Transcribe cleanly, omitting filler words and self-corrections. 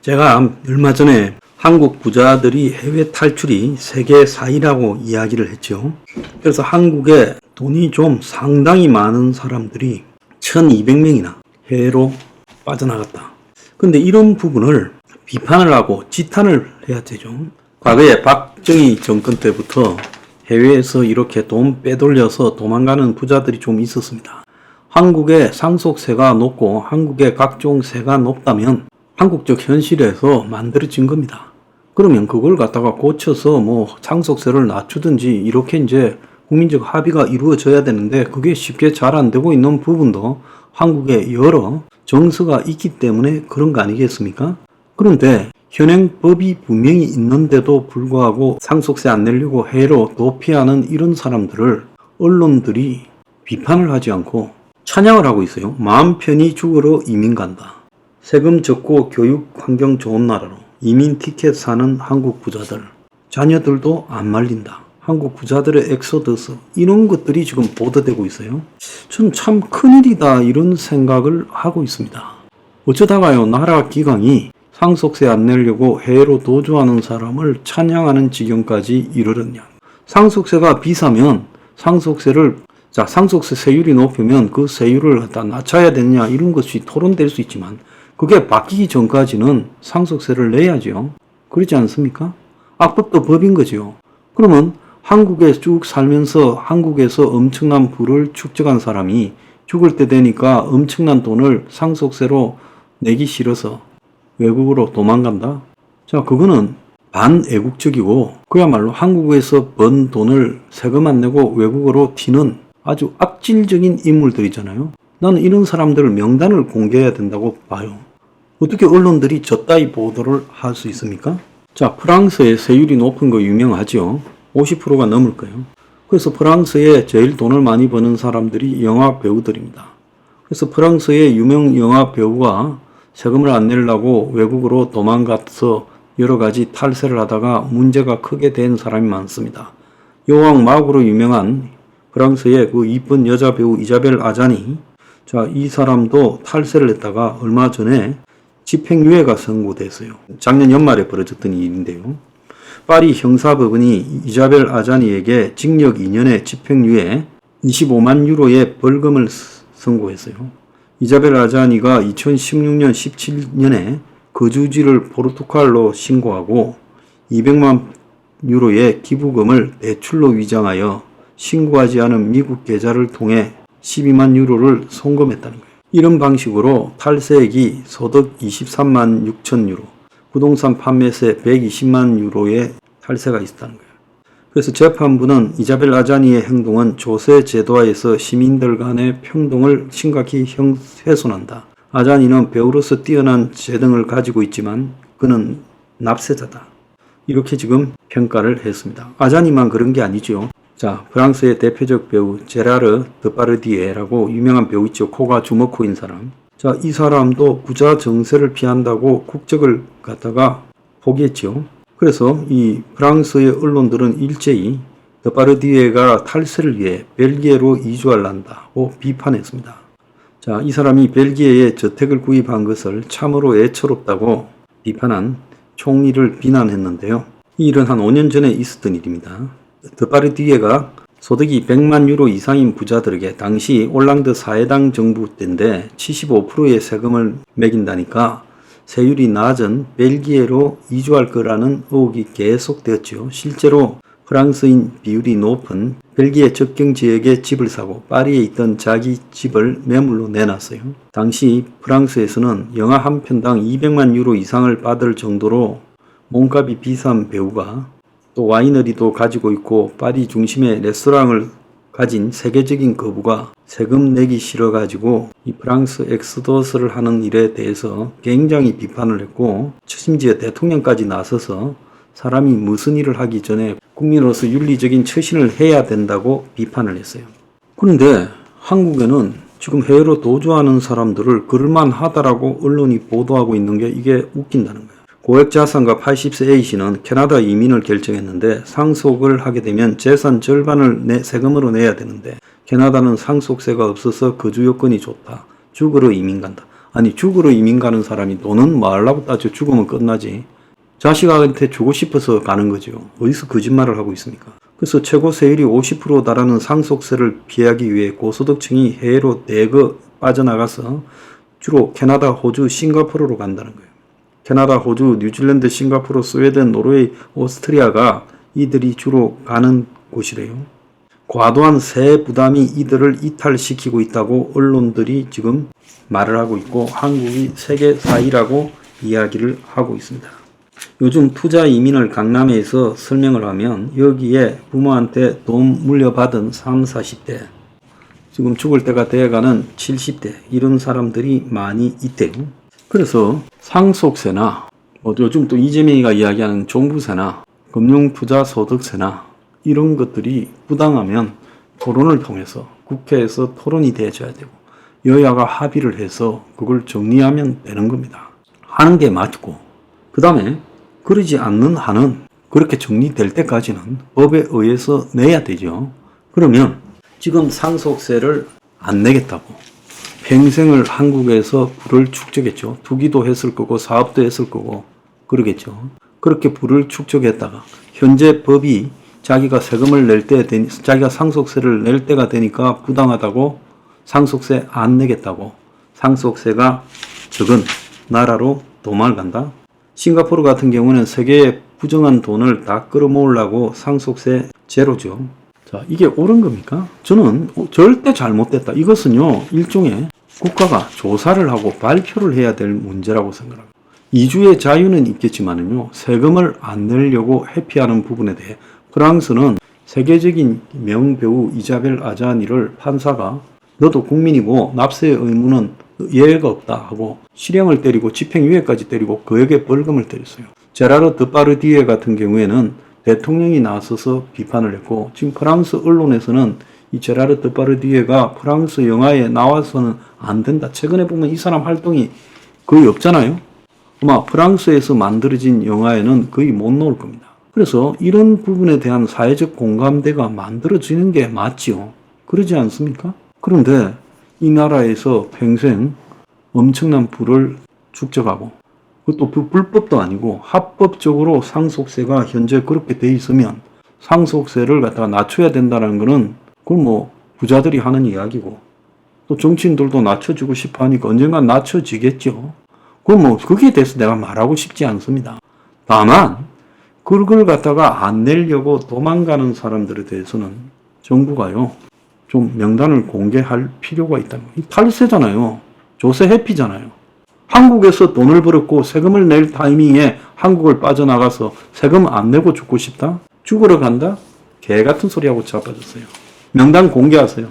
제가 얼마 전에 한국 부자들이 해외 탈출이 세계 4위라고 이야기를 했죠. 그래서 한국에 돈이 좀 상당히 많은 사람들이 1200명이나 해외로 빠져나갔다. 근데 이런 부분을 비판을 하고 지탄을 해야 되죠. 과거에 박정희 정권 때부터 해외에서 이렇게 돈 빼돌려서 도망가는 부자들이 좀 있었습니다. 한국의 상속세가 높고 한국의 각종 세가 높다면 한국적 현실에서 만들어진 겁니다. 그러면 그걸 갖다가 고쳐서 상속세를 낮추든지 이렇게 이제 국민적 합의가 이루어져야 되는데 그게 쉽게 잘 안 되고 있는 부분도 한국에 여러 정서가 있기 때문에 그런 거 아니겠습니까? 그런데 현행법이 분명히 있는데도 불구하고 상속세 안 내려고 해로 도피하는 이런 사람들을 언론들이 비판을 하지 않고 찬양을 하고 있어요. 마음 편히 죽으러 이민 간다. 세금 적고 교육 환경 좋은 나라로 이민 티켓 사는 한국 부자들. 자녀들도 안 말린다. 한국 부자들의 엑소더스. 이런 것들이 지금 보도되고 있어요. 저는 참 큰일이다 이런 생각을 하고 있습니다. 어쩌다가요 나라 기강이 상속세 안 내려고 해외로 도주하는 사람을 찬양하는 지경까지 이르렀냐. 상속세가 비싸면 상속세 세율이 높으면 그 세율을 갖다 낮춰야 되느냐 이런 것이 토론될 수 있지만 그게 바뀌기 전까지는 상속세를 내야죠. 그렇지 않습니까? 악법도 법인 거죠. 그러면 한국에 쭉 살면서 한국에서 엄청난 부를 축적한 사람이 죽을 때 되니까 엄청난 돈을 상속세로 내기 싫어서 외국으로 도망간다? 자, 그거는 반애국적이고 그야말로 한국에서 번 돈을 세금 안 내고 외국으로 튀는 아주 악질적인 인물들이잖아요. 나는 이런 사람들 명단을 공개해야 된다고 봐요. 어떻게 언론들이 저따위 보도를 할 수 있습니까? 자, 프랑스의 세율이 높은 거 유명하죠. 50%가 넘을 거예요. 그래서 프랑스에 제일 돈을 많이 버는 사람들이 영화 배우들입니다. 그래서 프랑스의 유명 영화 배우가 세금을 안 내려고 외국으로 도망가서 여러 가지 탈세를 하다가 문제가 크게 된 사람이 많습니다. 여왕 마구로 유명한 프랑스의 그 이쁜 여자 배우 이자벨 아자니. 자, 이 사람도 탈세를 했다가 얼마 전에 집행유예가 선고됐어요. 작년 연말에 벌어졌던 일인데요. 파리 형사법원이 이자벨 아자니에게 징역 2년에 집행유예 25만 유로의 벌금을 선고했어요. 이자벨 아자니가 2016년 17년에 거주지를 포르투갈로 신고하고 200만 유로의 기부금을 대출로 위장하여 신고하지 않은 미국 계좌를 통해 12만 유로를 송금했다는 거예요. 이런 방식으로 탈세액이 소득 23만 6천 유로, 부동산 판매세 120만 유로의 탈세가 있었다는 거예요. 그래서 재판부는 이자벨 아자니의 행동은 조세 제도화에서 시민들 간의 평등을 심각히 훼손한다. 아자니는 배우로서 뛰어난 재능을 가지고 있지만 그는 납세자다. 이렇게 지금 평가를 했습니다. 아자니만 그런 게 아니죠. 자, 프랑스의 대표적 배우 제라르 드파르디에라고 유명한 배우 있죠. 코가 주먹코인 사람. 자, 이 사람도 부자 정세를 피한다고 국적을 갖다가 포기했죠. 그래서 이 프랑스의 언론들은 일제히 드파르디에가 탈세를 위해 벨기에로 이주할란다고 비판했습니다. 자, 이 사람이 벨기에에 저택을 구입한 것을 참으로 애처롭다고 비판한 총리를 비난했는데요. 이 일은 한 5년 전에 있었던 일입니다. 드파르디에가 소득이 100만 유로 이상인 부자들에게 당시 올랑드 사회당 정부 때인데 75%의 세금을 매긴다니까 세율이 낮은 벨기에로 이주할 거라는 의혹이 계속되었죠. 실제로 프랑스인 비율이 높은 벨기에 접경 지역에 집을 사고 파리에 있던 자기 집을 매물로 내놨어요. 당시 프랑스에서는 영화 한 편당 200만 유로 이상을 받을 정도로 몸값이 비싼 배우가 또 와이너리도 가지고 있고 파리 중심의 레스토랑을 가진 세계적인 거부가 세금 내기 싫어가지고 이 프랑스 엑소더스를 하는 일에 대해서 굉장히 비판을 했고 심지어 대통령까지 나서서 사람이 무슨 일을 하기 전에 국민으로서 윤리적인 처신을 해야 된다고 비판을 했어요. 그런데 한국에는 지금 해외로 도주하는 사람들을 그럴만 하다라고 언론이 보도하고 있는 게 이게 웃긴다는 거예요. 고액자산가 80세 A씨는 캐나다 이민을 결정했는데 상속을 하게 되면 재산 절반을 세금으로 내야 되는데 캐나다는 상속세가 없어서 거주 여건이 좋다. 죽으러 이민 간다. 아니 죽으러 이민 가는 사람이 너는 뭐 하려고 따져. 죽으면 끝나지. 자식한테 주고 싶어서 가는 거죠. 어디서 거짓말을 하고 있습니까? 그래서 최고 세율이 50% 달하는 상속세를 피하기 위해 고소득층이 해외로 대거 빠져나가서 주로 캐나다, 호주, 싱가포르로 간다는 거예요. 캐나다, 호주, 뉴질랜드, 싱가포르, 스웨덴, 노르웨이, 오스트리아가 이들이 주로 가는 곳이래요. 과도한 세액 부담이 이들을 이탈시키고 있다고 언론들이 지금 말을 하고 있고 한국이 세계 4위라고 이야기를 하고 있습니다. 요즘 투자 이민을 강남에서 설명을 하면 여기에 부모한테 돈 물려받은 30, 40대 지금 죽을 때가 되어가는 70대 이런 사람들이 많이 있대요. 그래서 상속세나 요즘 또 이재명이가 이야기하는 종부세나 금융투자소득세나 이런 것들이 부당하면 토론을 통해서 국회에서 토론이 돼줘야 되고 여야가 합의를 해서 그걸 정리하면 되는 겁니다. 하는 게 맞고 그 다음에 그러지 않는 한은 그렇게 정리될 때까지는 법에 의해서 내야 되죠. 그러면 지금 상속세를 안 내겠다고 평생을 한국에서 부를 축적했죠. 투기도 했을 거고 사업도 했을 거고 그러겠죠. 그렇게 부를 축적했다가 현재 법이 자기가 세금을 낼 때 자기가 상속세를 낼 때가 되니까 부당하다고 상속세 안 내겠다고 상속세가 적은 나라로 도망을 간다. 싱가포르 같은 경우는 세계의 부정한 돈을 다 끌어모으려고 상속세 제로죠. 자, 이게 옳은 겁니까? 저는 절대 잘못됐다. 이것은요, 일종의 국가가 조사를 하고 발표를 해야 될 문제라고 생각합니다. 이주의 자유는 있겠지만은요, 세금을 안 내려고 회피하는 부분에 대해 프랑스는 세계적인 명배우 이자벨 아자니를 판사가 너도 국민이고 납세의 의무는 예외가 없다 하고 실형을 때리고 집행유예까지 때리고 그에게 벌금을 때렸어요. 제라르 드파르디에 같은 경우에는 대통령이 나서서 비판을 했고 지금 프랑스 언론에서는 이 제라르 드파르디에가 프랑스 영화에 나와서는 안 된다. 최근에 보면 이 사람 활동이 거의 없잖아요. 아마 프랑스에서 만들어진 영화에는 거의 못 나올 겁니다. 그래서 이런 부분에 대한 사회적 공감대가 만들어지는 게 맞지요. 그러지 않습니까? 그런데 이 나라에서 평생 엄청난 부를 축적하고 그것도 불법도 아니고 합법적으로 상속세가 현재 그렇게 돼 있으면 상속세를 갖다가 낮춰야 된다는 거는 그건 뭐 부자들이 하는 이야기고 또 정치인들도 낮춰주고 싶어 하니까 언젠간 낮춰지겠죠. 그건 뭐 거기에 대해서 내가 말하고 싶지 않습니다. 다만 그걸 갖다가 안 내려고 도망가는 사람들에 대해서는 정부가요 좀 명단을 공개할 필요가 있다는 거예요. 탈세잖아요. 조세 회피잖아요. 한국에서 돈을 벌었고 세금을 낼 타이밍에 한국을 빠져나가서 세금 안 내고 죽고 싶다? 죽으러 간다? 개 같은 소리하고 자빠졌어요. 명단 공개하세요.